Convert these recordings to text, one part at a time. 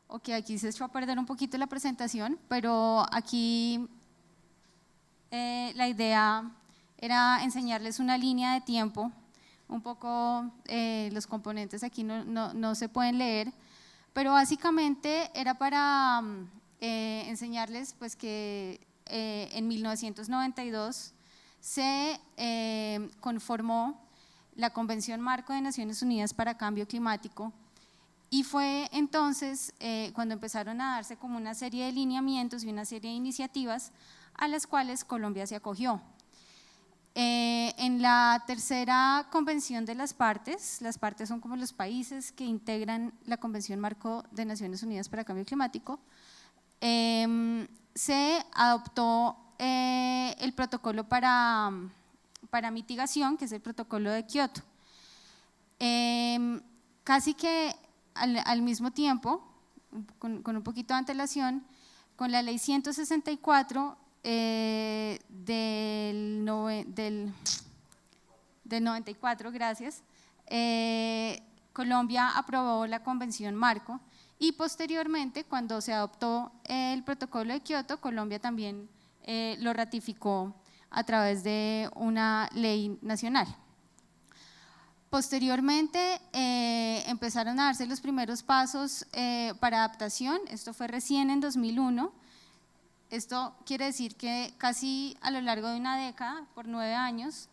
Ok, aquí se echó a perder un poquito la presentación, pero aquí la idea era enseñarles una línea de tiempo, un poco los componentes aquí no se pueden leer, pero básicamente era para enseñarles pues, que en 1992 se conformó la Convención Marco de Naciones Unidas para Cambio Climático, y fue entonces cuando empezaron a darse como una serie de lineamientos y una serie de iniciativas a las cuales Colombia se acogió. En la tercera convención de las partes son como los países que integran la Convención Marco de Naciones Unidas para Cambio Climático, se adoptó el protocolo para mitigación, que es el protocolo de Kioto. Casi que al mismo tiempo, con un poquito de antelación, con la ley 164 del 94, gracias, Colombia aprobó la Convención Marco y posteriormente, cuando se adoptó el protocolo de Kioto, Colombia también lo ratificó a través de una ley nacional. Posteriormente empezaron a darse los primeros pasos para adaptación, esto fue recién en 2001, esto quiere decir que casi a lo largo de una década, por 9 años,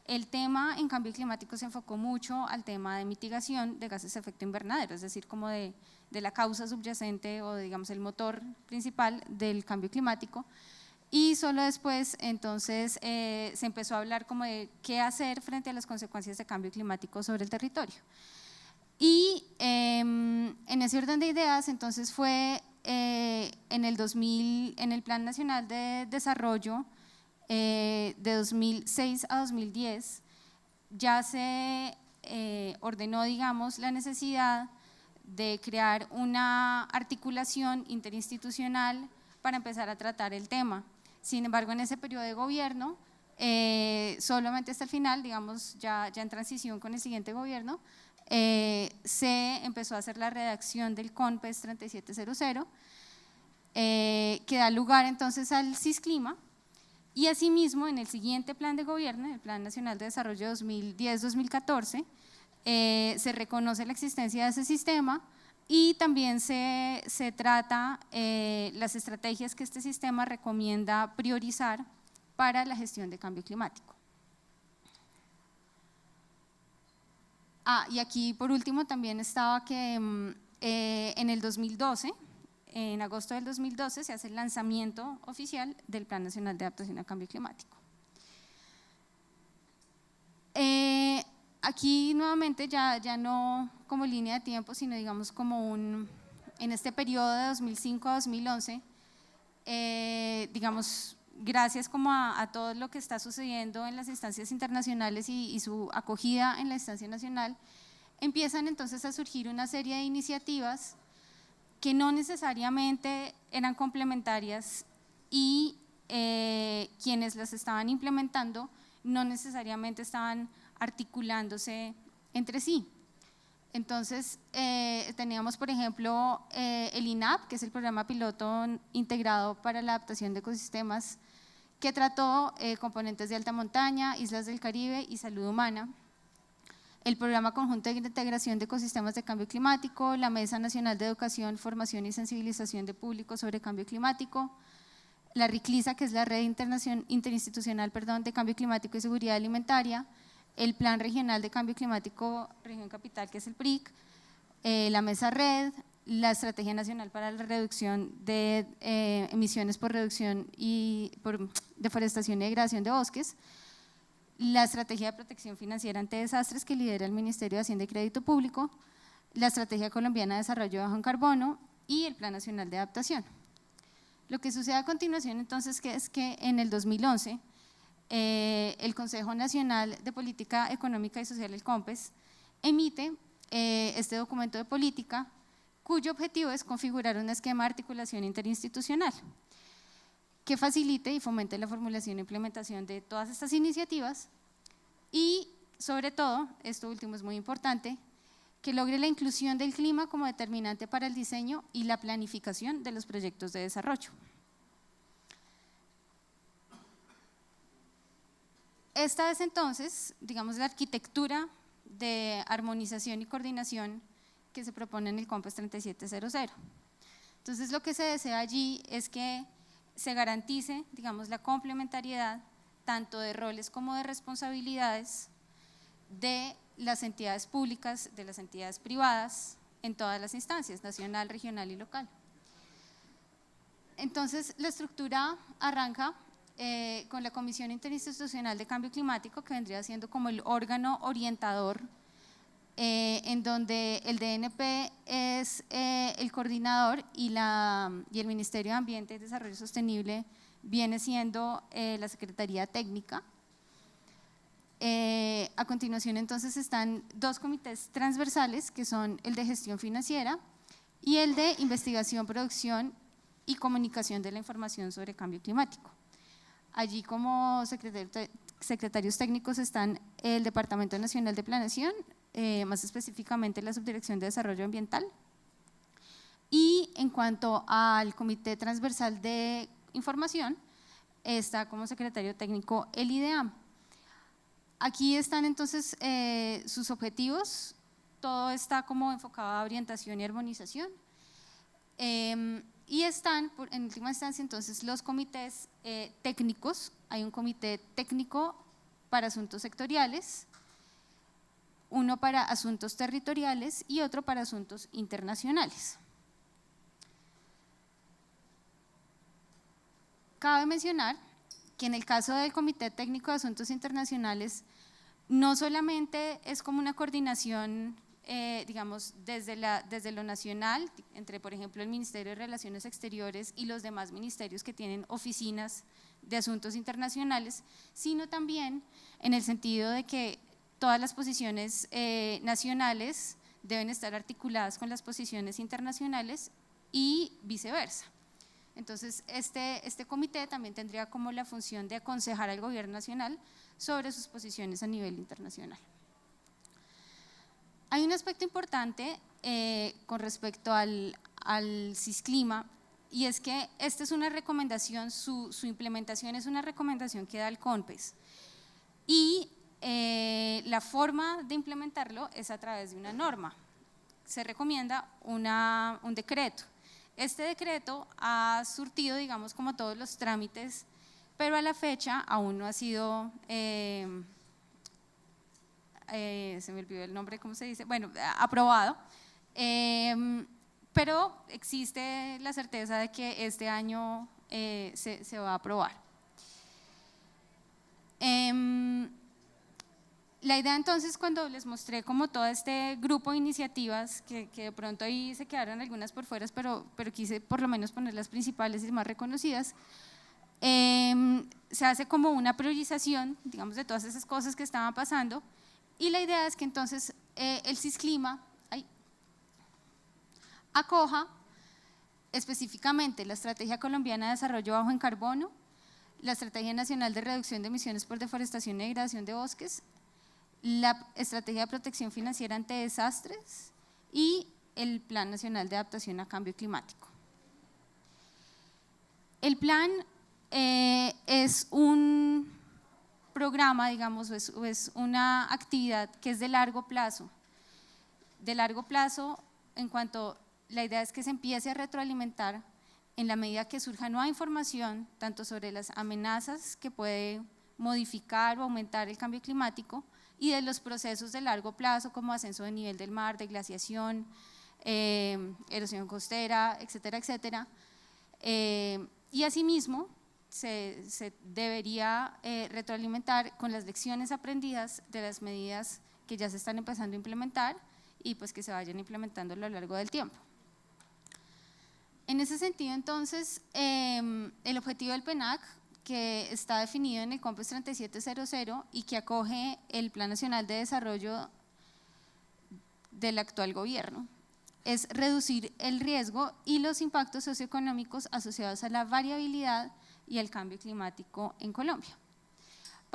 el tema en cambio climático se enfocó mucho al tema de mitigación de gases de efecto invernadero, es decir, como de la causa subyacente o digamos el motor principal del cambio climático. Y solo después entonces se empezó a hablar como de qué hacer frente a las consecuencias de cambio climático sobre el territorio. Y en ese orden de ideas entonces fue en el 2000, en el Plan Nacional de Desarrollo de 2006 a 2010 ya se ordenó, digamos, la necesidad de crear una articulación interinstitucional para empezar a tratar el tema. Sin embargo, en ese periodo de gobierno, solamente hasta el final, digamos ya en transición con el siguiente gobierno, se empezó a hacer la redacción del CONPES 3700, que da lugar entonces al CISClima, y asimismo en el siguiente plan de gobierno, el Plan Nacional de Desarrollo 2010-2014, se reconoce la existencia de ese sistema y también se trata las estrategias que este sistema recomienda priorizar para la gestión de cambio climático. Y aquí por último también estaba que en el 2012, en agosto del 2012 se hace el lanzamiento oficial del Plan Nacional de Adaptación al Cambio Climático. Aquí nuevamente ya no como línea de tiempo, sino digamos como en este periodo de 2005 a 2011, digamos, gracias como a todo lo que está sucediendo en las instancias internacionales y su acogida en la instancia nacional, empiezan entonces a surgir una serie de iniciativas que no necesariamente eran complementarias y quienes las estaban implementando no necesariamente estaban articulándose entre sí. Entonces teníamos por ejemplo el INAP, que es el programa piloto integrado para la adaptación de ecosistemas, que trató componentes de alta montaña, islas del Caribe y salud humana. El Programa Conjunto de Integración de Ecosistemas de Cambio Climático, la Mesa Nacional de Educación, Formación y Sensibilización de Público sobre Cambio Climático, la RICLISA, que es la Red Interinstitucional de Cambio Climático y Seguridad Alimentaria, el Plan Regional de Cambio Climático Región Capital, que es el PRIC, la Mesa Red, la Estrategia Nacional para la Reducción de Emisiones por Reducción y por Deforestación y Degradación de Bosques, la Estrategia de Protección Financiera ante Desastres que lidera el Ministerio de Hacienda y Crédito Público, la Estrategia Colombiana de Desarrollo Bajo en Carbono y el Plan Nacional de Adaptación. Lo que sucede a continuación entonces es que en el 2011 el Consejo Nacional de Política Económica y Social, el COMPES, emite este documento de política cuyo objetivo es configurar un esquema de articulación interinstitucional que facilite y fomente la formulación e implementación de todas estas iniciativas y sobre todo, esto último es muy importante, que logre la inclusión del clima como determinante para el diseño y la planificación de los proyectos de desarrollo. Esta es entonces, digamos, la arquitectura de armonización y coordinación que se propone en el COMPAS 3700. Entonces, lo que se desea allí es que se garantice, digamos, la complementariedad tanto de roles como de responsabilidades de las entidades públicas, de las entidades privadas, en todas las instancias, nacional, regional y local. Entonces, la estructura arranca con la Comisión Interinstitucional de Cambio Climático, que vendría siendo como el órgano orientador, en donde el DNP es el coordinador y el Ministerio de Ambiente y Desarrollo Sostenible viene siendo la Secretaría Técnica. A continuación entonces están dos comités transversales que son el de gestión financiera y el de investigación, producción y comunicación de la información sobre cambio climático. Allí como secretarios técnicos están el Departamento Nacional de Planeación, más específicamente la Subdirección de Desarrollo Ambiental, y en cuanto al Comité Transversal de Información está como secretario técnico el IDEAM. Aquí están entonces sus objetivos, todo está como enfocado a orientación y armonización, y están en última instancia entonces los comités técnicos. Hay un comité técnico para asuntos sectoriales, uno para asuntos territoriales y otro para asuntos internacionales. Cabe mencionar que en el caso del Comité Técnico de Asuntos Internacionales no solamente es como una coordinación, digamos, desde lo nacional, entre por ejemplo el Ministerio de Relaciones Exteriores y los demás ministerios que tienen oficinas de asuntos internacionales, sino también en el sentido de que todas las posiciones nacionales deben estar articuladas con las posiciones internacionales y viceversa. Entonces, este comité también tendría como la función de aconsejar al gobierno nacional sobre sus posiciones a nivel internacional. Hay un aspecto importante con respecto al CISClima, y es que esta es una recomendación, su implementación es una recomendación que da el COMPES, y la forma de implementarlo es a través de una norma. Se recomienda un decreto. Este decreto ha surtido, digamos, como todos los trámites, pero a la fecha aún no ha sido, se me olvidó el nombre, ¿cómo se dice? Bueno, aprobado, pero existe la certeza de que este año se va a aprobar. La idea entonces, cuando les mostré como todo este grupo de iniciativas, que de pronto ahí se quedaron algunas por fuera, pero quise por lo menos poner las principales y más reconocidas, se hace como una priorización, digamos, de todas esas cosas que estaban pasando, y la idea es que entonces el CISClima acoja específicamente la Estrategia Colombiana de Desarrollo Bajo en Carbono, la Estrategia Nacional de Reducción de Emisiones por Deforestación y Degradación de Bosques, la Estrategia de Protección Financiera ante Desastres y el Plan Nacional de Adaptación a Cambio Climático. El plan es un programa, digamos, es una actividad que es de largo plazo. De largo plazo en cuanto la idea es que se empiece a retroalimentar en la medida que surja nueva información, tanto sobre las amenazas que puede modificar o aumentar el cambio climático, y de los procesos de largo plazo como ascenso de nivel del mar, de glaciación, erosión costera, etcétera, etcétera. Y asimismo se debería retroalimentar con las lecciones aprendidas de las medidas que ya se están empezando a implementar y pues que se vayan implementando a lo largo del tiempo. En ese sentido entonces, el objetivo del PNAC, que está definido en el COMPES 3700 y que acoge el Plan Nacional de Desarrollo del actual gobierno, es reducir el riesgo y los impactos socioeconómicos asociados a la variabilidad y al cambio climático en Colombia.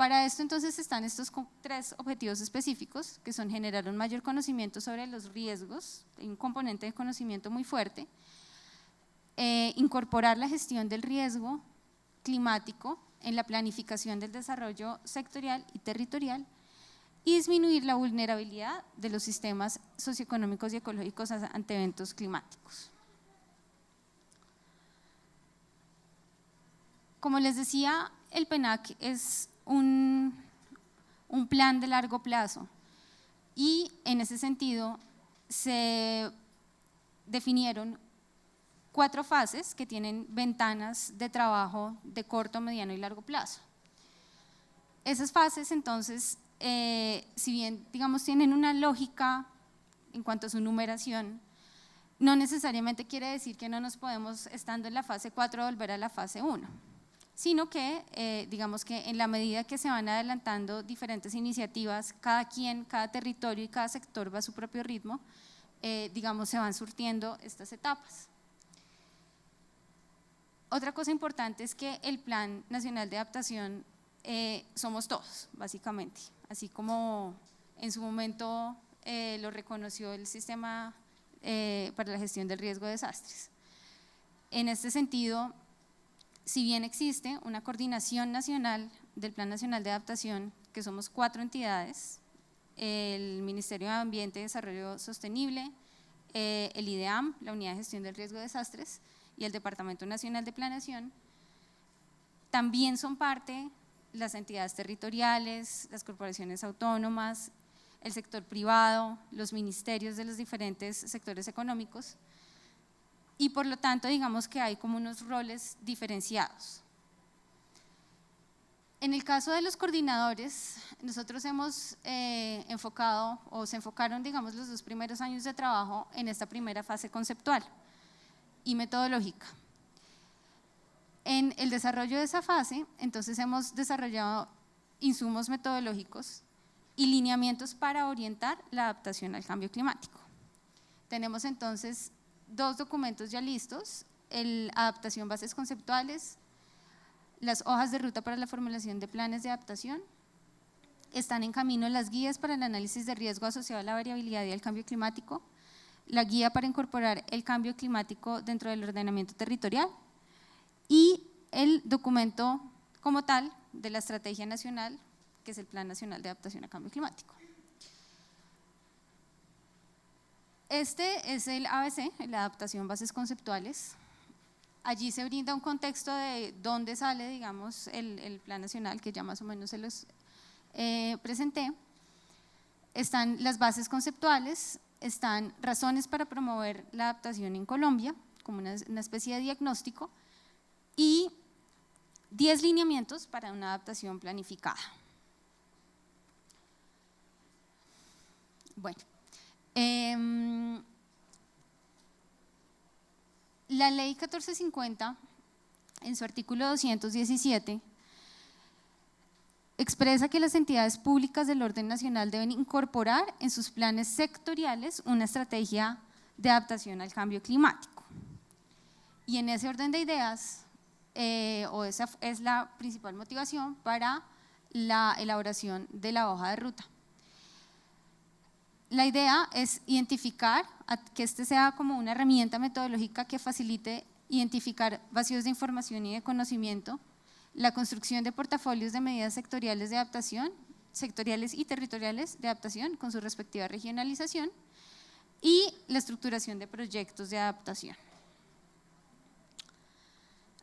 Para esto entonces están estos 3 objetivos específicos, que son generar un mayor conocimiento sobre los riesgos, un componente de conocimiento muy fuerte, incorporar la gestión del riesgo climático en la planificación del desarrollo sectorial y territorial, y disminuir la vulnerabilidad de los sistemas socioeconómicos y ecológicos ante eventos climáticos. Como les decía, el PENAC es un plan de largo plazo y en ese sentido se definieron 4 fases que tienen ventanas de trabajo de corto, mediano y largo plazo. Esas fases entonces, si bien digamos tienen una lógica en cuanto a su numeración, no necesariamente quiere decir que no nos podemos, estando en la fase 4, volver a la fase 1. Sino que digamos que en la medida que se van adelantando diferentes iniciativas, cada territorio y cada sector va a su propio ritmo, digamos se van surtiendo estas etapas. Otra cosa importante es que el Plan Nacional de Adaptación somos todos, básicamente, así como en su momento lo reconoció el Sistema para la Gestión del Riesgo de Desastres. En este sentido, si bien existe una coordinación nacional del Plan Nacional de Adaptación, que somos 4 entidades, el Ministerio de Ambiente y Desarrollo Sostenible, el IDEAM, la Unidad de Gestión del Riesgo de Desastres, y el Departamento Nacional de Planeación, también son parte las entidades territoriales, las corporaciones autónomas, el sector privado, los ministerios de los diferentes sectores económicos, y por lo tanto digamos que hay como unos roles diferenciados. En el caso de los coordinadores, nosotros hemos enfocado, o se enfocaron digamos los 2 primeros años de trabajo en esta primera fase conceptual y metodológica. En el desarrollo de esa fase, entonces hemos desarrollado insumos metodológicos y lineamientos para orientar la adaptación al cambio climático. Tenemos entonces 2 documentos ya listos, el Adaptación Bases Conceptuales, las hojas de ruta para la formulación de planes de adaptación, están en camino las guías para el análisis de riesgo asociado a la variabilidad y al cambio climático, la guía para incorporar el cambio climático dentro del ordenamiento territorial y el documento como tal de la Estrategia Nacional, que es el Plan Nacional de Adaptación al Cambio Climático. Este es el ABC, la Adaptación Bases Conceptuales. Allí se brinda un contexto de dónde sale, digamos, el Plan Nacional, que ya más o menos se los presenté. Están las bases conceptuales, están razones para promover la adaptación en Colombia, como una especie de diagnóstico, y 10 lineamientos para una adaptación planificada. Bueno. La ley 1450, en su artículo 217, expresa que las entidades públicas del orden nacional deben incorporar en sus planes sectoriales una estrategia de adaptación al cambio climático. Y en ese orden de ideas, o esa es la principal motivación para la elaboración de la hoja de ruta. La idea es identificar, que este sea como una herramienta metodológica que facilite identificar vacíos de información y de conocimiento, la construcción de portafolios de medidas sectoriales de adaptación, sectoriales y territoriales de adaptación con su respectiva regionalización y la estructuración de proyectos de adaptación.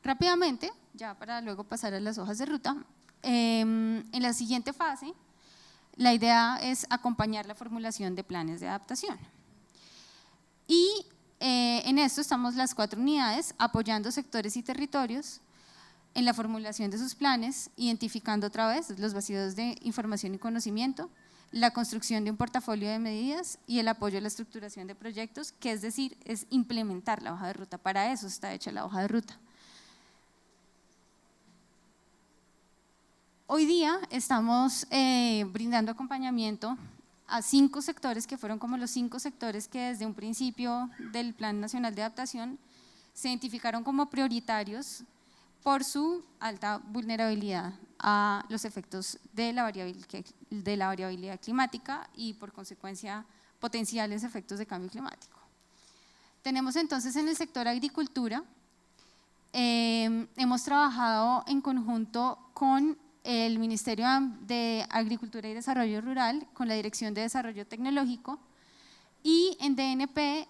Rápidamente, ya para luego pasar a las hojas de ruta, en la siguiente fase, la idea es acompañar la formulación de planes de adaptación. Y en esto estamos las 4 unidades apoyando sectores y territorios en la formulación de sus planes, identificando otra vez los vacíos de información y conocimiento, la construcción de un portafolio de medidas y el apoyo a la estructuración de proyectos, que es decir, es implementar la hoja de ruta. Para eso está hecha la hoja de ruta. Hoy día estamos brindando acompañamiento a 5 sectores que fueron como los 5 sectores que desde un principio del Plan Nacional de Adaptación se identificaron como prioritarios por su alta vulnerabilidad a los efectos de la variabilidad climática y por consecuencia potenciales efectos de cambio climático. Tenemos entonces en el sector agricultura, hemos trabajado en conjunto con el Ministerio de Agricultura y Desarrollo Rural, con la Dirección de Desarrollo Tecnológico, y en DNP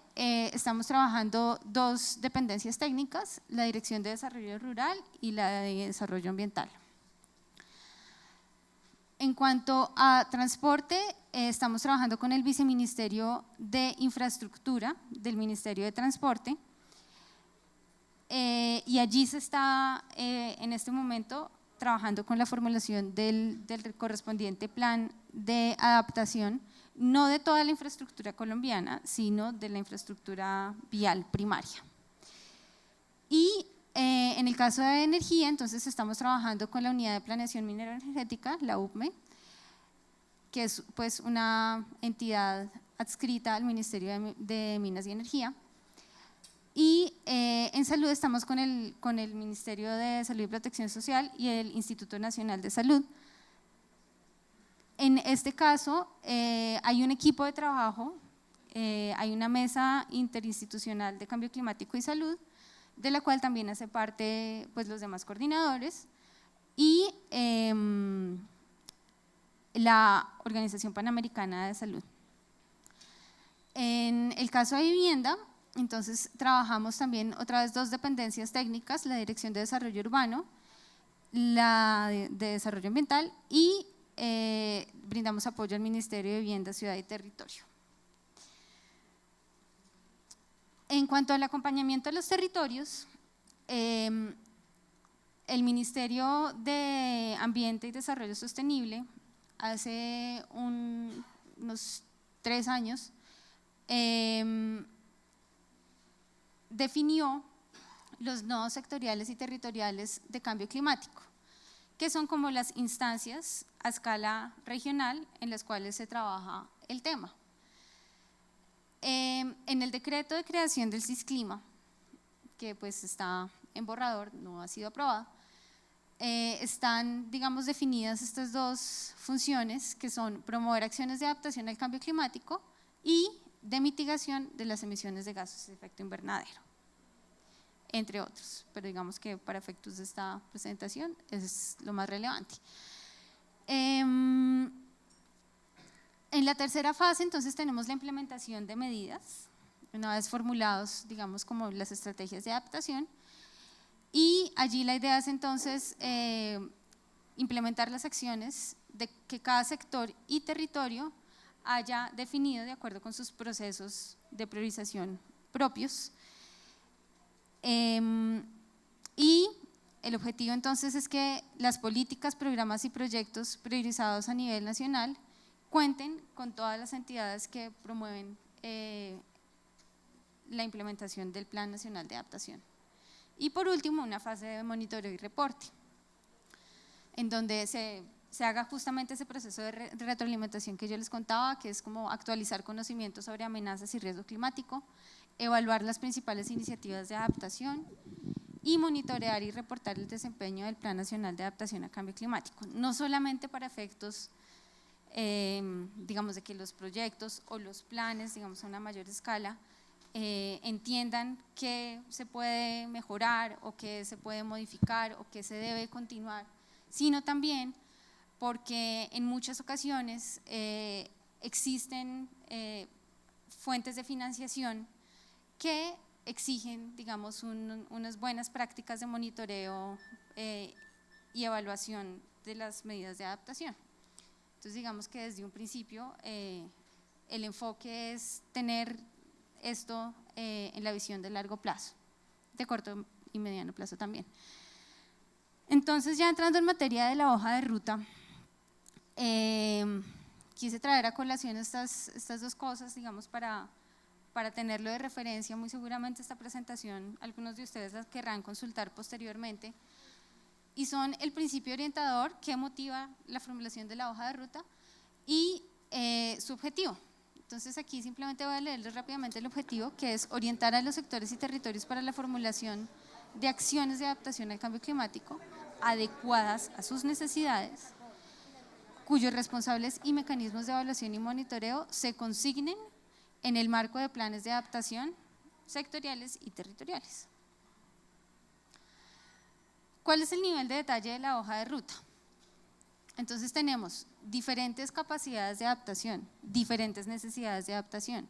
estamos trabajando dos dependencias técnicas, la Dirección de Desarrollo Rural y la de Desarrollo Ambiental. En cuanto a transporte, estamos trabajando con el Viceministerio de Infraestructura del Ministerio de Transporte, y allí se está en este momento trabajando con la formulación del correspondiente plan de adaptación, no de toda la infraestructura colombiana, sino de la infraestructura vial primaria. Y en el caso de energía, entonces estamos trabajando con la Unidad de Planeación Minero-Energética, la UPME, que es pues una entidad adscrita al Ministerio de Minas y Energía. Y en salud estamos con el Ministerio de Salud y Protección Social y el Instituto Nacional de Salud. En este caso hay un equipo de trabajo, hay una mesa interinstitucional de cambio climático y salud, de la cual también hace parte pues, los demás coordinadores, y la Organización Panamericana de Salud. En el caso de vivienda, entonces trabajamos también otra vez dos dependencias técnicas, la Dirección de Desarrollo Urbano, la de Desarrollo Ambiental, y brindamos apoyo al Ministerio de Vivienda, Ciudad y Territorio. En cuanto al acompañamiento de los territorios, el Ministerio de Ambiente y Desarrollo Sostenible hace unos 3 años definió los nodos sectoriales y territoriales de cambio climático, que son como las instancias a escala regional en las cuales se trabaja el tema. En el decreto de creación del CISClima, que pues está en borrador, no ha sido aprobado, están, digamos, definidas estas dos funciones, que son promover acciones de adaptación al cambio climático y de mitigación de las emisiones de gases de efecto invernadero, entre otros, pero digamos que para efectos de esta presentación es lo más relevante. En la tercera fase, entonces, tenemos la implementación de medidas, una vez formulados, digamos, como las estrategias de adaptación, y allí la idea es entonces implementar las acciones de que cada sector y territorio haya definido de acuerdo con sus procesos de priorización propios. Y el objetivo entonces es que las políticas, programas y proyectos priorizados a nivel nacional cuenten con todas las entidades que promueven la implementación del Plan Nacional de Adaptación. Y por último, una fase de monitoreo y reporte, en donde se haga justamente ese proceso de retroalimentación que yo les contaba, que es como actualizar conocimientos sobre amenazas y riesgo climático, evaluar las principales iniciativas de adaptación y monitorear y reportar el desempeño del Plan Nacional de Adaptación a Cambio Climático, no solamente para efectos digamos, de que los proyectos o los planes, digamos, a una mayor escala, entiendan qué se puede mejorar o qué se puede modificar o qué se debe continuar, sino también porque en muchas ocasiones existen fuentes de financiación que exigen, digamos, unas buenas prácticas de monitoreo y evaluación de las medidas de adaptación. Entonces, digamos que desde un principio el enfoque es tener esto en la visión de largo plazo, de corto y mediano plazo también. Entonces, ya entrando en materia de la hoja de ruta, quise traer a colación estas dos cosas, digamos, para tenerlo de referencia. Muy seguramente esta presentación algunos de ustedes las querrán consultar posteriormente, y son el principio orientador que motiva la formulación de la hoja de ruta y su objetivo. Entonces, aquí simplemente voy a leerles rápidamente el objetivo, que es orientar a los sectores y territorios para la formulación de acciones de adaptación al cambio climático adecuadas a sus necesidades, cuyos responsables y mecanismos de evaluación y monitoreo se consignen en el marco de planes de adaptación sectoriales y territoriales. ¿Cuál es el nivel de detalle de la hoja de ruta? Entonces tenemos diferentes capacidades de adaptación, diferentes necesidades de adaptación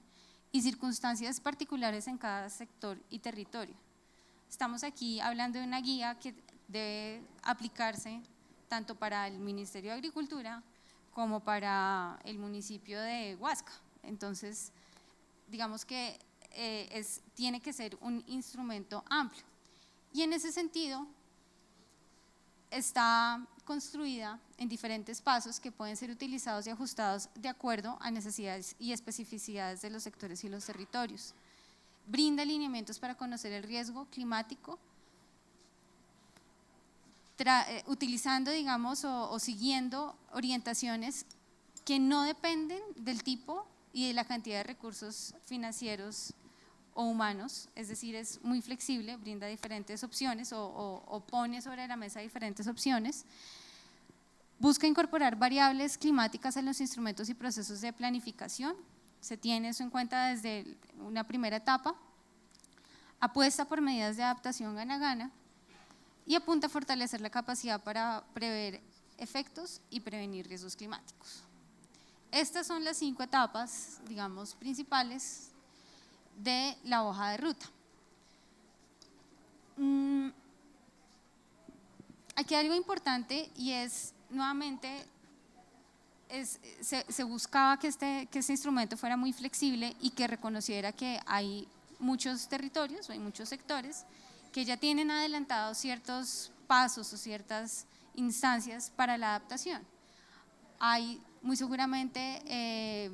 y circunstancias particulares en cada sector y territorio. Estamos aquí hablando de una guía que debe aplicarse tanto para el Ministerio de Agricultura como para el municipio de Huasca. Entonces, digamos que tiene que ser un instrumento amplio. Y en ese sentido, está construida en diferentes pasos que pueden ser utilizados y ajustados de acuerdo a necesidades y especificidades de los sectores y los territorios. Brinda lineamientos para conocer el riesgo climático, utilizando, digamos, o siguiendo orientaciones que no dependen del tipo y de la cantidad de recursos financieros o humanos, es decir, es muy flexible, brinda diferentes opciones o pone sobre la mesa diferentes opciones. Busca incorporar variables climáticas en los instrumentos y procesos de planificación, se tiene eso en cuenta desde una primera etapa, apuesta por medidas de adaptación gana-gana y apunta a fortalecer la capacidad para prever efectos y prevenir riesgos climáticos. Estas son las 5 etapas, digamos, principales de la hoja de ruta. Aquí hay algo importante y es, nuevamente, se buscaba que este instrumento fuera muy flexible y que reconociera que hay muchos territorios, hay muchos sectores que ya tienen adelantados ciertos pasos o ciertas instancias para la adaptación. Hay muy seguramente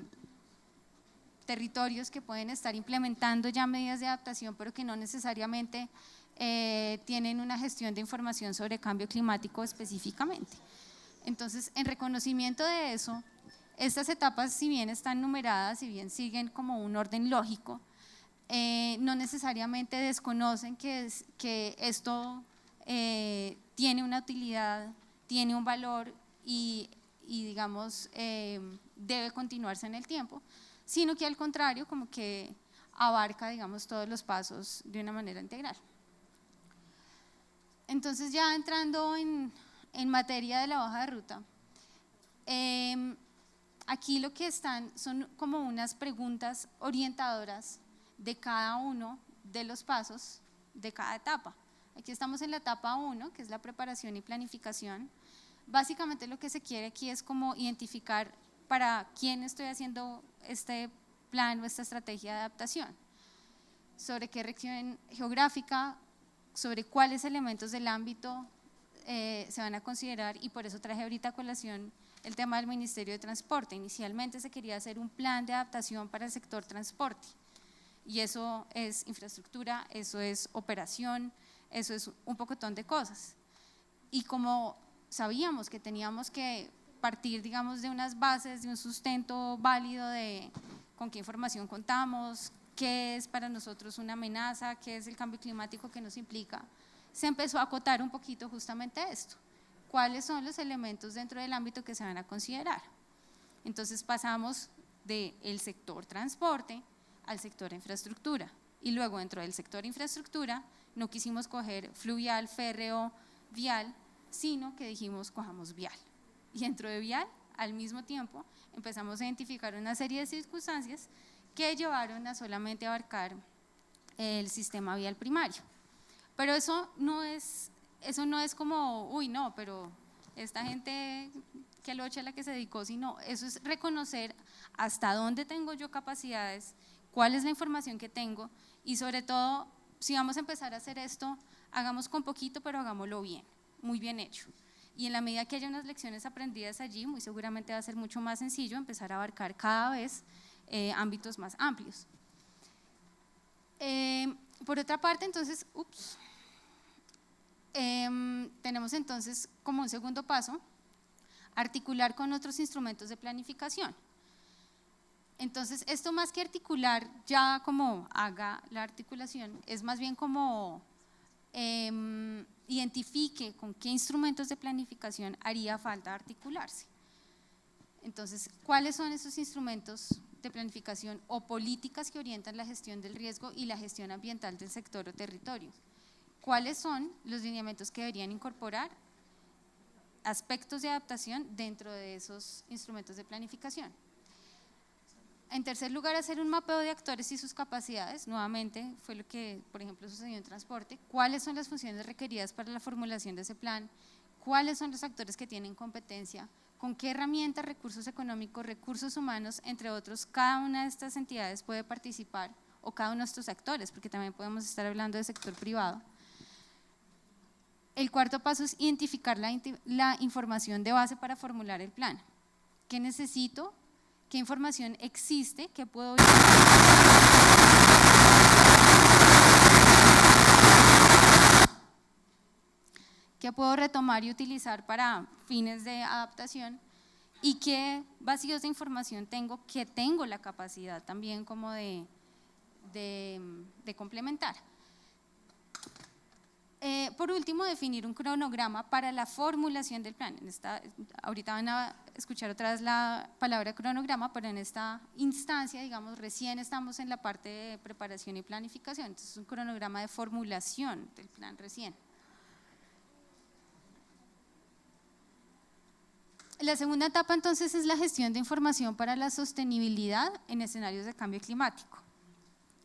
territorios que pueden estar implementando ya medidas de adaptación, pero que no necesariamente tienen una gestión de información sobre cambio climático específicamente. Entonces, en reconocimiento de eso, estas etapas, si bien están numeradas, si bien siguen como un orden lógico, no necesariamente desconocen que esto tiene una utilidad, tiene un valor y digamos, debe continuarse en el tiempo, sino que al contrario, como que abarca, digamos, todos los pasos de una manera integral. Entonces, ya entrando en materia de la hoja de ruta, aquí lo que están son como unas preguntas orientadoras de cada uno de los pasos de cada etapa. Aquí estamos en la etapa 1, que es la preparación y planificación. Básicamente lo que se quiere aquí es como identificar para quién estoy haciendo este plan o esta estrategia de adaptación, sobre qué región geográfica, sobre cuáles elementos del ámbito se van a considerar, y por eso traje ahorita a colación el tema del Ministerio de Transporte. Inicialmente se quería hacer un plan de adaptación para el sector transporte, y eso es infraestructura, eso es operación, eso es un pocotón de cosas. Y como sabíamos que teníamos que partir, digamos, de unas bases, de un sustento válido de con qué información contamos, qué es para nosotros una amenaza, qué es el cambio climático que nos implica, se empezó a acotar un poquito justamente esto. ¿Cuáles son los elementos dentro del ámbito que se van a considerar? Entonces pasamos del sector transporte al sector infraestructura, y luego dentro del sector infraestructura no quisimos coger fluvial, férreo, vial, sino que dijimos cojamos vial, y dentro de vial al mismo tiempo empezamos a identificar una serie de circunstancias que llevaron a solamente abarcar el sistema vial primario. Pero eso no es como, uy no, pero esta gente que locha a la que se dedicó, sino eso es reconocer hasta dónde tengo yo capacidades, cuál es la información que tengo, y sobre todo, si vamos a empezar a hacer esto, hagamos con poquito, pero hagámoslo bien, muy bien hecho. Y en la medida que haya unas lecciones aprendidas allí, muy seguramente va a ser mucho más sencillo empezar a abarcar cada vez ámbitos más amplios. Por otra parte, entonces, tenemos entonces como un segundo paso, articular con otros instrumentos de planificación. Entonces, esto más que articular, ya como haga la articulación, es más bien como identifique con qué instrumentos de planificación haría falta articularse. Entonces, ¿cuáles son esos instrumentos de planificación o políticas que orientan la gestión del riesgo y la gestión ambiental del sector o territorio? ¿Cuáles son los lineamientos que deberían incorporar aspectos de adaptación dentro de esos instrumentos de planificación? En tercer lugar, hacer un mapeo de actores y sus capacidades. Nuevamente, fue lo que, por ejemplo, sucedió en transporte. ¿Cuáles son las funciones requeridas para la formulación de ese plan? ¿Cuáles son los actores que tienen competencia? ¿Con qué herramientas, recursos económicos, recursos humanos, entre otros, cada una de estas entidades puede participar, o cada uno de estos actores, porque también podemos estar hablando de sector privado? El cuarto paso es identificar la información de base para formular el plan. ¿Qué necesito? ¿Qué información existe? ¿Qué puedo retomar y utilizar para fines de adaptación? ¿Y qué vacíos de información tengo que tengo la capacidad también como de complementar? Por último, definir un cronograma para la formulación del plan. Ahorita van a escuchar otra vez la palabra cronograma, pero en esta instancia, digamos, recién estamos en la parte de preparación y planificación. Entonces, es un cronograma de formulación del plan recién. La segunda etapa, entonces, es la gestión de información para la sostenibilidad en escenarios de cambio climático.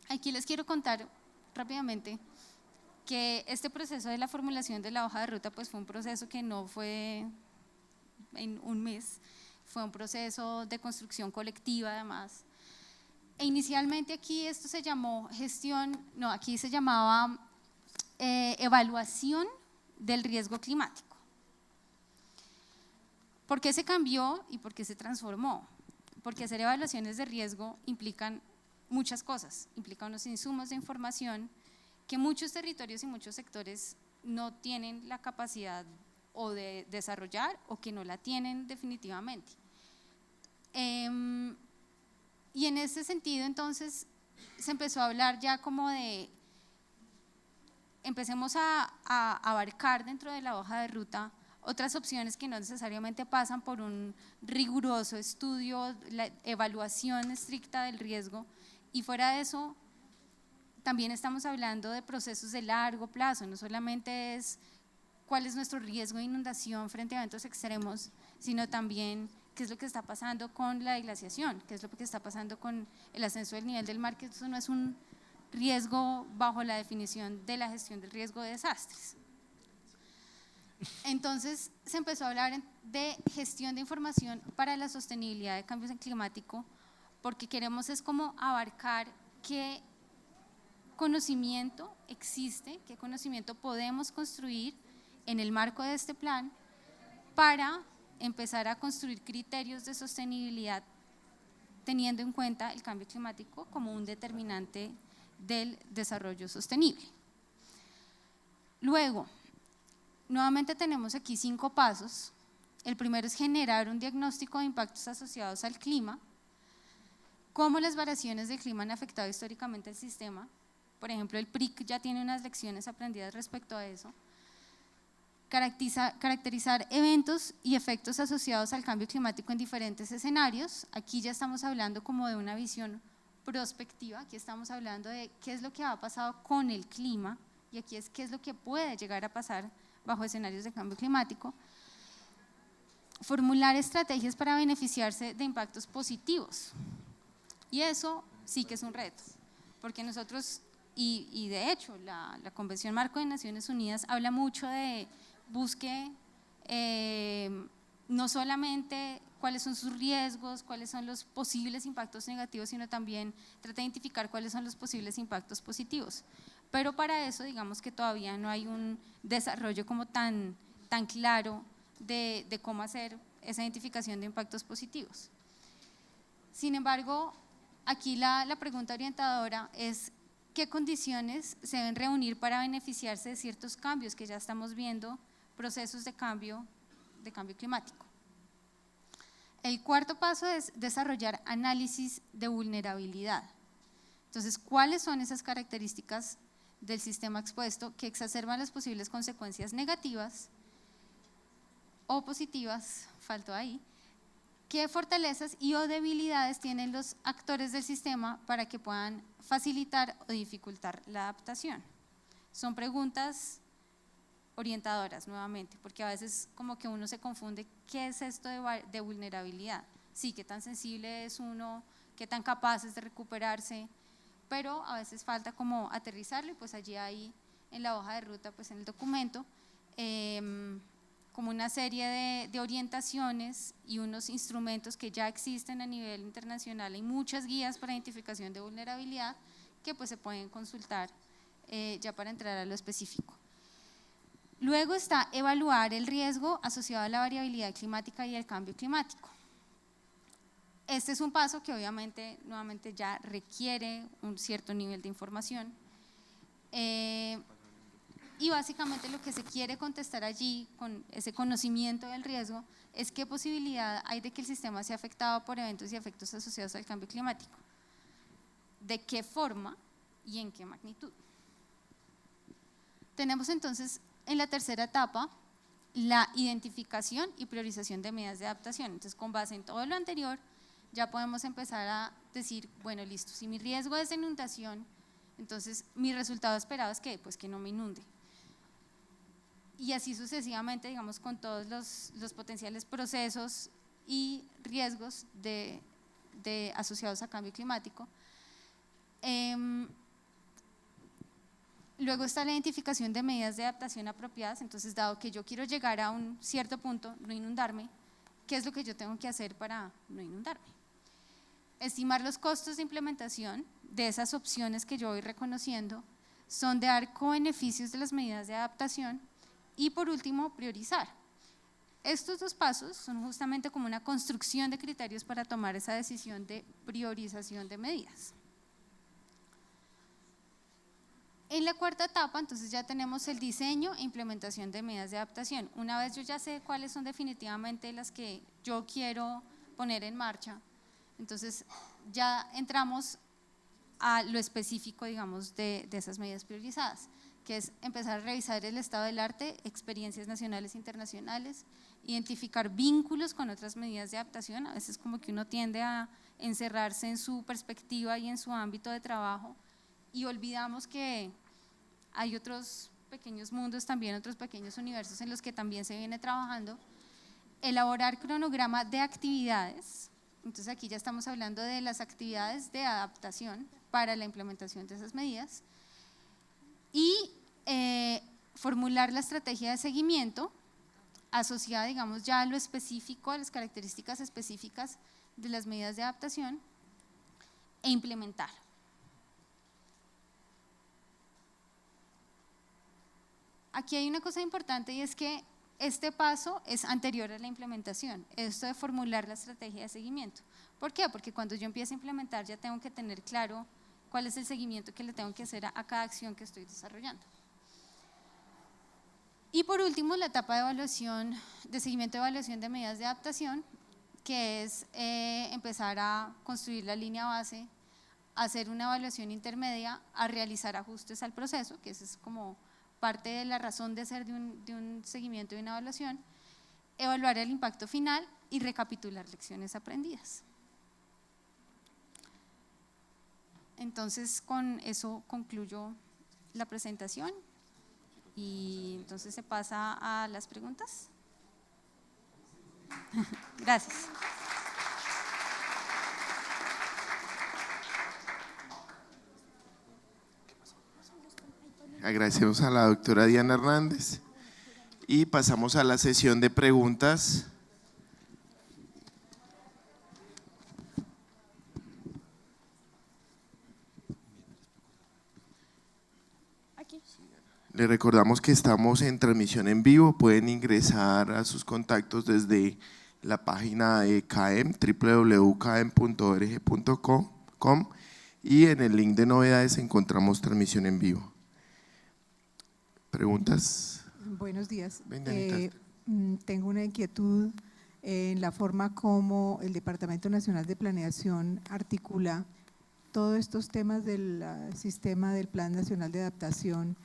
Aquí les quiero contar rápidamente que este proceso de la formulación de la hoja de ruta pues fue un proceso que no fue en un mes, fue un proceso de construcción colectiva además. E inicialmente aquí esto se llamó aquí se llamaba evaluación del riesgo climático. ¿Por qué se cambió y por qué se transformó? Porque hacer evaluaciones de riesgo implican muchas cosas, implican unos insumos de información que muchos territorios y muchos sectores no tienen la capacidad o de desarrollar o que no la tienen definitivamente. Y en ese sentido entonces se empezó a hablar ya como de, empecemos a abarcar dentro de la hoja de ruta otras opciones que no necesariamente pasan por un riguroso estudio, la evaluación estricta del riesgo, y fuera de eso también estamos hablando de procesos de largo plazo, no solamente es cuál es nuestro riesgo de inundación frente a eventos extremos, sino también qué es lo que está pasando con la glaciación, qué es lo que está pasando con el ascenso del nivel del mar, que eso no es un riesgo bajo la definición de la gestión del riesgo de desastres. Entonces se empezó a hablar de gestión de información para la sostenibilidad de cambio climático, porque queremos es como abarcar qué conocimiento existe, qué conocimiento podemos construir en el marco de este plan para empezar a construir criterios de sostenibilidad teniendo en cuenta el cambio climático como un determinante del desarrollo sostenible. Luego, nuevamente tenemos aquí 5 pasos. El primero es generar un diagnóstico de impactos asociados al clima, cómo las variaciones del clima han afectado históricamente el sistema. Por ejemplo, el PRIC ya tiene unas lecciones aprendidas respecto a eso. Caracterizar eventos y efectos asociados al cambio climático en diferentes escenarios. Aquí ya estamos hablando como de una visión prospectiva, aquí estamos hablando de qué es lo que ha pasado con el clima y aquí es qué es lo que puede llegar a pasar bajo escenarios de cambio climático. Formular estrategias para beneficiarse de impactos positivos. Y eso sí que es un reto, porque nosotros… Y de hecho, la Convención Marco de Naciones Unidas habla mucho de busque no solamente cuáles son sus riesgos, cuáles son los posibles impactos negativos, sino también trata de identificar cuáles son los posibles impactos positivos. Pero para eso, digamos que todavía no hay un desarrollo como tan claro de cómo hacer esa identificación de impactos positivos. Sin embargo, aquí la pregunta orientadora es ¿qué condiciones se deben reunir para beneficiarse de ciertos cambios que ya estamos viendo, procesos de cambio climático? El cuarto paso es desarrollar análisis de vulnerabilidad. Entonces, ¿cuáles son esas características del sistema expuesto que exacerban las posibles consecuencias negativas o positivas, faltó ahí, qué fortalezas y o debilidades tienen los actores del sistema para que puedan facilitar o dificultar la adaptación. Son preguntas orientadoras nuevamente, porque a veces como que uno se confunde, ¿qué es esto de vulnerabilidad? Sí, qué tan sensible es uno, qué tan capaz es de recuperarse, pero a veces falta como aterrizarlo y pues allí hay en la hoja de ruta, pues en el documento, como una serie de orientaciones y unos instrumentos que ya existen a nivel internacional. Hay muchas guías para identificación de vulnerabilidad que pues se pueden consultar ya para entrar a lo específico. Luego está evaluar el riesgo asociado a la variabilidad climática y el cambio climático. Este es un paso que obviamente nuevamente ya requiere un cierto nivel de información. Y básicamente lo que se quiere contestar allí con ese conocimiento del riesgo es qué posibilidad hay de que el sistema sea afectado por eventos y efectos asociados al cambio climático, de qué forma y en qué magnitud. Tenemos entonces en la tercera etapa la identificación y priorización de medidas de adaptación. Entonces, con base en todo lo anterior, ya podemos empezar a decir, bueno, listo, si mi riesgo es de inundación, entonces mi resultado esperado es que, pues que no me inunde. Y así sucesivamente, digamos, con todos los potenciales procesos y riesgos asociados a cambio climático. Luego está la identificación de medidas de adaptación apropiadas. Entonces, dado que yo quiero llegar a un cierto punto, no inundarme, ¿qué es lo que yo tengo que hacer para no inundarme? Estimar los costos de implementación de esas opciones que yo voy reconociendo, sondear co-beneficios de las medidas de adaptación y por último, priorizar. Estos dos pasos son justamente como una construcción de criterios para tomar esa decisión de priorización de medidas. En la cuarta etapa, entonces ya tenemos el diseño e implementación de medidas de adaptación. Una vez yo ya sé cuáles son definitivamente las que yo quiero poner en marcha, entonces ya entramos a lo específico, digamos, de esas medidas priorizadas, que es empezar a revisar el estado del arte, experiencias nacionales e internacionales, identificar vínculos con otras medidas de adaptación. A veces como que uno tiende a encerrarse en su perspectiva y en su ámbito de trabajo, y olvidamos que hay otros pequeños mundos también, otros pequeños universos en los que también se viene trabajando. Elaborar cronograma de actividades. Entonces aquí ya estamos hablando de las actividades de adaptación para la implementación de esas medidas. Y formular la estrategia de seguimiento asociada, digamos, ya a lo específico, a las características específicas de las medidas de adaptación e implementar. Aquí hay una cosa importante y es que este paso es anterior a la implementación, esto de formular la estrategia de seguimiento. ¿Por qué? Porque cuando yo empiezo a implementar ya tengo que tener claro cuál es el seguimiento que le tengo que hacer a cada acción que estoy desarrollando. Y por último, la etapa de evaluación, de seguimiento de evaluación de medidas de adaptación, que es empezar a construir la línea base, hacer una evaluación intermedia, a realizar ajustes al proceso, que esa es como parte de la razón de ser de un seguimiento y una evaluación, evaluar el impacto final y recapitular lecciones aprendidas. Entonces, con eso concluyo la presentación y entonces se pasa a las preguntas. Gracias. Agradecemos a la doctora Diana Hernández y pasamos a la sesión de preguntas. Le recordamos que estamos en transmisión en vivo, pueden ingresar a sus contactos desde la página de CAEM, www.caem.org.com, y en el link de novedades encontramos transmisión en vivo. ¿Preguntas? Buenos días. Ven, tengo una inquietud en la forma como el Departamento Nacional de Planeación articula todos estos temas del sistema del Plan Nacional de Adaptación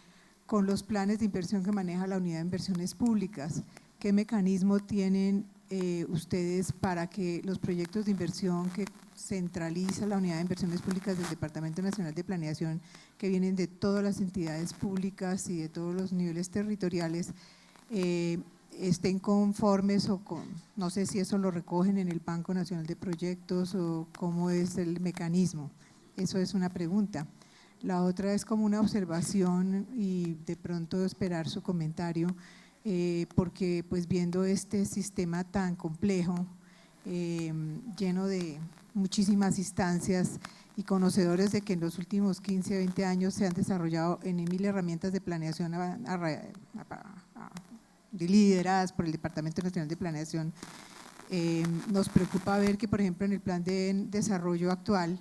con los planes de inversión que maneja la Unidad de Inversiones Públicas. ¿Qué mecanismo tienen ustedes para que los proyectos de inversión que centraliza la Unidad de Inversiones Públicas del Departamento Nacional de Planeación, que vienen de todas las entidades públicas y de todos los niveles territoriales, estén conformes o no sé si eso lo recogen en el Banco Nacional de Proyectos o cómo es el mecanismo? Eso es una pregunta. La otra es como una observación y de pronto esperar su comentario, porque pues viendo este sistema tan complejo, lleno de muchísimas instancias y conocedores de que en los últimos 15 o 20 años se han desarrollado en 1000 herramientas de planeación lideradas por el Departamento Nacional de Planeación, nos preocupa ver que, por ejemplo, en el plan de desarrollo actual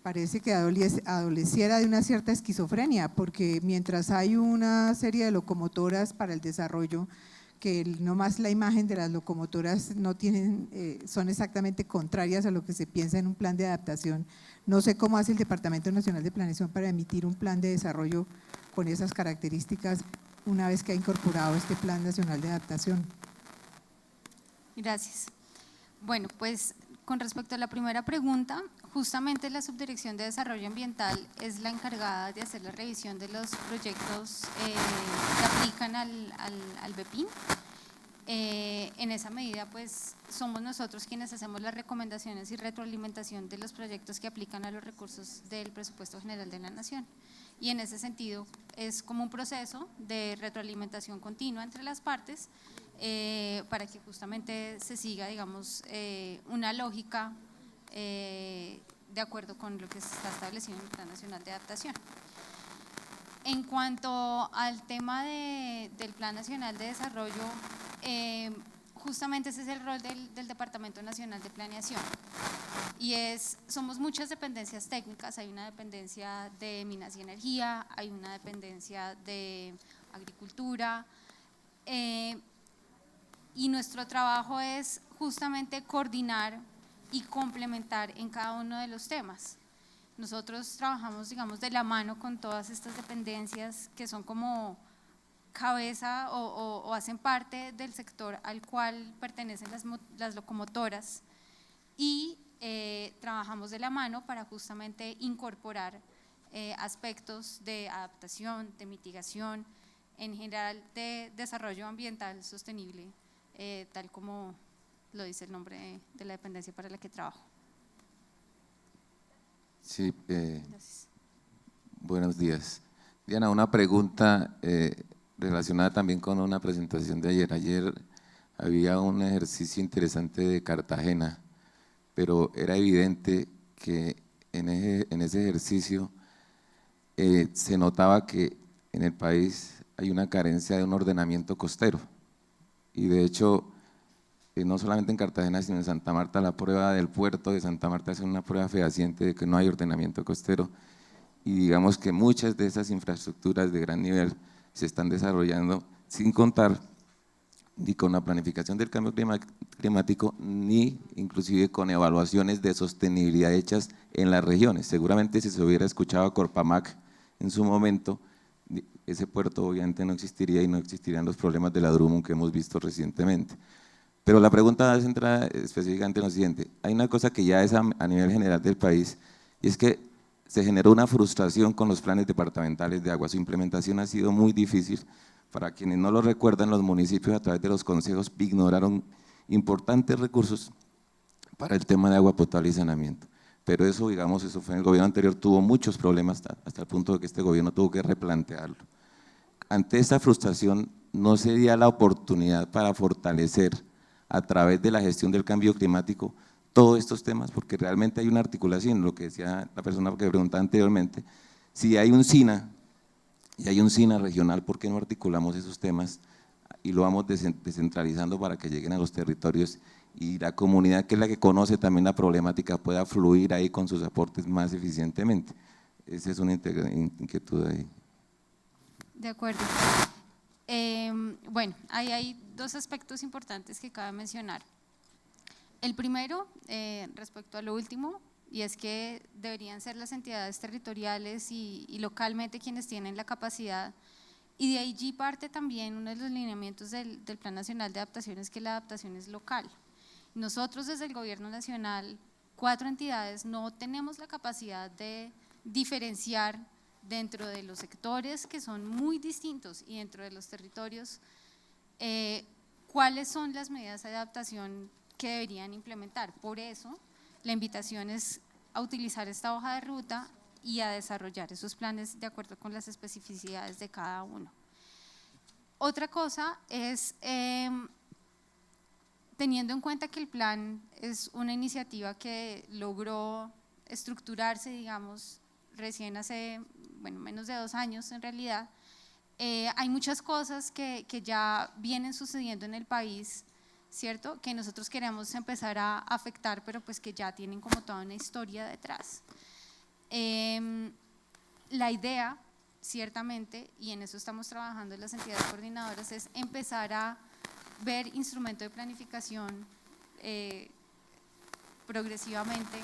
parece que adoleciera de una cierta esquizofrenia, porque mientras hay una serie de locomotoras para el desarrollo, que no más la imagen de las locomotoras no tienen, son exactamente contrarias a lo que se piensa en un plan de adaptación. No sé cómo hace el Departamento Nacional de Planeación para emitir un plan de desarrollo con esas características una vez que ha incorporado este Plan Nacional de Adaptación. Gracias. Bueno, pues con respecto a la primera pregunta, justamente la Subdirección de Desarrollo Ambiental es la encargada de hacer la revisión de los proyectos que aplican al BEPIN. En esa medida, pues somos nosotros quienes hacemos las recomendaciones y retroalimentación de los proyectos que aplican a los recursos del Presupuesto General de la Nación. Y en ese sentido es como un proceso de retroalimentación continua entre las partes, para que justamente se siga, digamos, una lógica de acuerdo con lo que se está establecido en el Plan Nacional de Adaptación. En cuanto al tema del Plan Nacional de Desarrollo, justamente ese es el rol del Departamento Nacional de Planeación, y somos muchas dependencias técnicas. Hay una dependencia de Minas y Energía, hay una dependencia de Agricultura, y nuestro trabajo es justamente coordinar y complementar en cada uno de los temas. Nosotros trabajamos, digamos, de la mano con todas estas dependencias que son como cabeza o hacen parte del sector al cual pertenecen las locomotoras, y trabajamos de la mano para justamente incorporar aspectos de adaptación, de mitigación, en general de desarrollo ambiental sostenible, tal como lo dice el nombre de la dependencia para la que trabajo. Sí, buenos días. Diana, una pregunta relacionada también con una presentación de ayer. Ayer había un ejercicio interesante de Cartagena, pero era evidente que en ese ejercicio se notaba que en el país hay una carencia de un ordenamiento costero, y de hecho no solamente en Cartagena sino en Santa Marta, la prueba del puerto de Santa Marta es una prueba fehaciente de que no hay ordenamiento costero, y digamos que muchas de esas infraestructuras de gran nivel se están desarrollando sin contar ni con la planificación del cambio climático, ni inclusive con evaluaciones de sostenibilidad hechas en las regiones. Seguramente si se hubiera escuchado a Corpamac en su momento, ese puerto obviamente no existiría y no existirían los problemas de la Drummond que hemos visto recientemente. Pero la pregunta es centrada específicamente en lo siguiente: hay una cosa que ya es a nivel general del país, y es que se generó una frustración con los planes departamentales de agua. Su implementación ha sido muy difícil. Para quienes no lo recuerdan, los municipios a través de los consejos ignoraron importantes recursos para el tema de agua potable y saneamiento. Pero eso, digamos, eso fue en el gobierno anterior, tuvo muchos problemas hasta el punto de que este gobierno tuvo que replantearlo. Ante esta frustración, no se dio la oportunidad para fortalecer a través de la gestión del cambio climático todos estos temas, porque realmente hay una articulación, lo que decía la persona que preguntaba anteriormente. Si hay un SINA y hay un SINA regional, ¿por qué no articulamos esos temas y lo vamos descentralizando para que lleguen a los territorios y la comunidad, que es la que conoce también la problemática, pueda fluir ahí con sus aportes más eficientemente? Esa es una inquietud ahí. De acuerdo. Bueno, ahí hay dos aspectos importantes que cabe mencionar. El primero, respecto a lo último, y es que deberían ser las entidades territoriales y localmente quienes tienen la capacidad, y de allí parte también uno de los lineamientos del Plan Nacional de Adaptación, es que la adaptación es local. Nosotros desde el Gobierno Nacional, 4 entidades, no tenemos la capacidad de diferenciar dentro de los sectores que son muy distintos y dentro de los territorios cuáles son las medidas de adaptación que deberían implementar. Por eso, la invitación es a utilizar esta hoja de ruta y a desarrollar esos planes de acuerdo con las especificidades de cada uno. Otra cosa es, teniendo en cuenta que el plan es una iniciativa que logró estructurarse, digamos, recién hace, bueno, menos de 2 años en realidad, hay muchas cosas que ya vienen sucediendo en el país, ¿cierto? Que nosotros queremos empezar a afectar, pero pues que ya tienen como toda una historia detrás. La idea, ciertamente, y en eso estamos trabajando en las entidades coordinadoras, es empezar a ver instrumento de planificación progresivamente,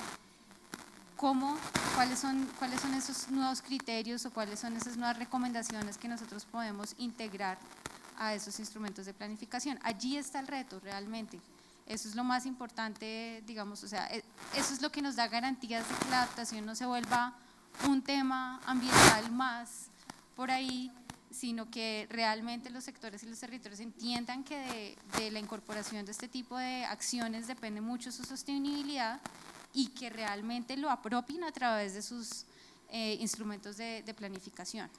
cuáles son esos nuevos criterios o cuáles son esas nuevas recomendaciones que nosotros podemos integrar a esos instrumentos de planificación. Allí está el reto realmente, eso es lo más importante, digamos, o sea, eso es lo que nos da garantías de que la adaptación no se vuelva un tema ambiental más por ahí, sino que realmente los sectores y los territorios entiendan que de la incorporación de este tipo de acciones depende mucho su sostenibilidad y que realmente lo apropien a través de sus instrumentos de planificación.